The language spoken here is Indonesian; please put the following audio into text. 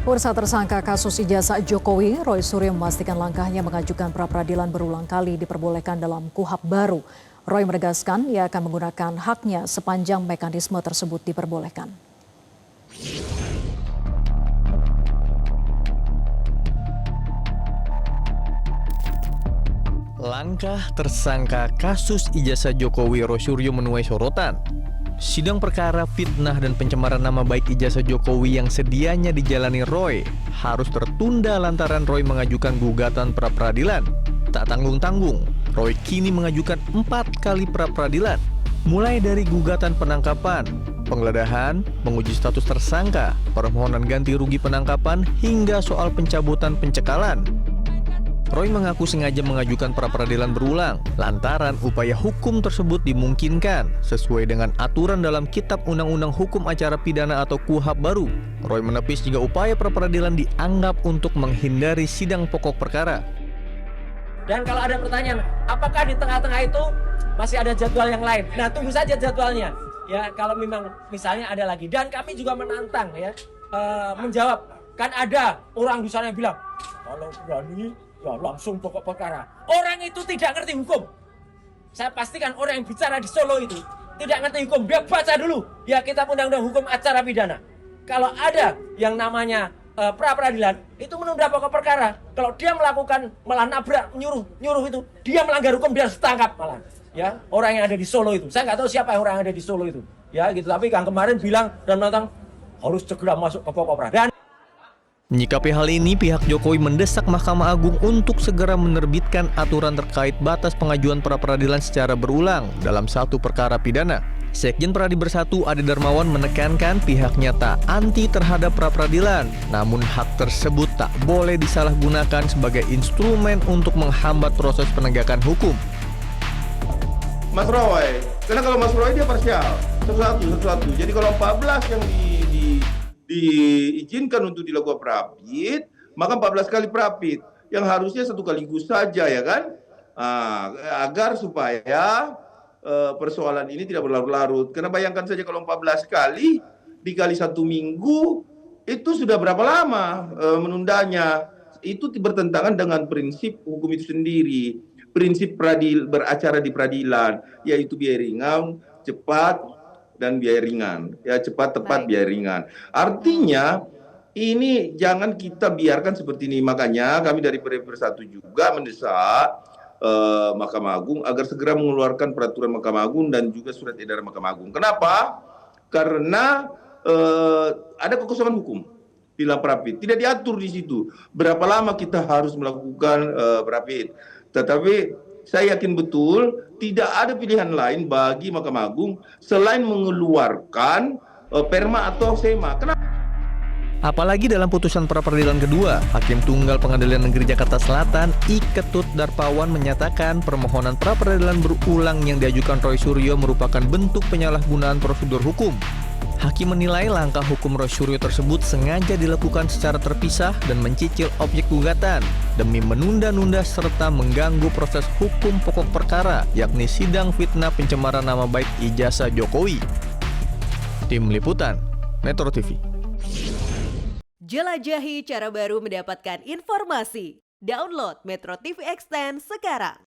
Pemirsa, tersangka kasus ijazah Jokowi, Roy Suryo memastikan langkahnya mengajukan pra-peradilan berulang kali diperbolehkan dalam KUHP baru. Roy menegaskan ia akan menggunakan haknya sepanjang mekanisme tersebut diperbolehkan. Langkah tersangka kasus ijazah Jokowi Roy Suryo menuai sorotan. Sidang perkara fitnah dan pencemaran nama baik ijazah Jokowi yang sedianya dijalani Roy harus tertunda lantaran Roy mengajukan gugatan pra-peradilan. Tak tanggung-tanggung, Roy kini mengajukan 4 kali pra-peradilan. Mulai dari gugatan penangkapan, penggeledahan, menguji status tersangka, permohonan ganti rugi penangkapan, hingga soal pencabutan pencekalan. Roy mengaku sengaja mengajukan pra-peradilan berulang lantaran upaya hukum tersebut dimungkinkan sesuai dengan aturan dalam Kitab Undang-Undang Hukum Acara Pidana atau KUHP baru. Roy menepis jika upaya pra-peradilan dianggap untuk menghindari sidang pokok perkara. Dan kalau ada pertanyaan, apakah di tengah-tengah itu masih ada jadwal yang lain? Nah, tunggu saja jadwalnya. Ya, kalau memang misalnya ada lagi. Dan kami juga menantang ya menjawab. Kan ada orang di sana yang bilang, kalau berani ya langsung pokok perkara. Orang itu tidak ngerti hukum. Saya pastikan orang yang bicara di Solo itu tidak ngerti hukum. Dia baca dulu ya Kitab Undang-Undang Hukum Acara Pidana. Kalau ada yang namanya pra-peradilan, itu menunda pokok perkara. Kalau dia melakukan malah nabrak, nyuruh itu, dia melanggar hukum, dia harus ditangkap malah. Ya, orang yang ada di Solo itu. Saya nggak tahu siapa orang yang ada di Solo itu. Ya, gitu. Tapi yang kemarin bilang dan menantang harus segera masuk ke pokok perkara. Menyikapi hal ini, pihak Jokowi mendesak Mahkamah Agung untuk segera menerbitkan aturan terkait batas pengajuan pra-peradilan secara berulang dalam satu perkara pidana. Sekjen Pradi Bersatu Ade Darmawan menekankan pihaknya tak anti terhadap pra-peradilan, namun hak tersebut tak boleh disalahgunakan sebagai instrumen untuk menghambat proses penegakan hukum. Mas Roy, karena kalau Mas Roy dia parsial, satu-satu. Jadi kalau 14 yang diizinkan untuk dilakukan prapit, maka 14 kali prapit yang harusnya satu kaligus saja ya kan, agar supaya persoalan ini tidak berlarut-larut. Karena bayangkan saja kalau 14 kali dikali 1 minggu itu sudah berapa lama menundanya. Itu bertentangan dengan prinsip hukum itu sendiri, prinsip beracara di peradilan, yaitu biaya ringan, cepat, dan biaya ringan, ya cepat, tepat, biaya ringan. Artinya ini jangan kita biarkan seperti ini. Makanya kami dari Pradi Bersatu juga mendesak Mahkamah Agung agar segera mengeluarkan peraturan Mahkamah Agung dan juga surat edaran Mahkamah Agung. Kenapa? Karena ada kekosongan hukum di dalam prapit. Tidak diatur di situ berapa lama kita harus melakukan prapit. Tetapi saya yakin betul tidak ada pilihan lain bagi Mahkamah Agung selain mengeluarkan perma atau sema. Kenapa? Apalagi dalam putusan pra-peradilan kedua, Hakim Tunggal Pengadilan Negeri Jakarta Selatan I. Ketut Darpawan menyatakan permohonan pra-peradilan berulang yang diajukan Roy Suryo merupakan bentuk penyalahgunaan prosedur hukum. Hakim menilai langkah hukum Roy Suryo tersebut sengaja dilakukan secara terpisah dan mencicil objek gugatan demi menunda-nunda serta mengganggu proses hukum pokok perkara, yakni sidang fitnah pencemaran nama baik ijazah Jokowi. Tim Liputan, Metro TV. Jelajahi cara baru mendapatkan informasi. Download Metro TV Extend sekarang.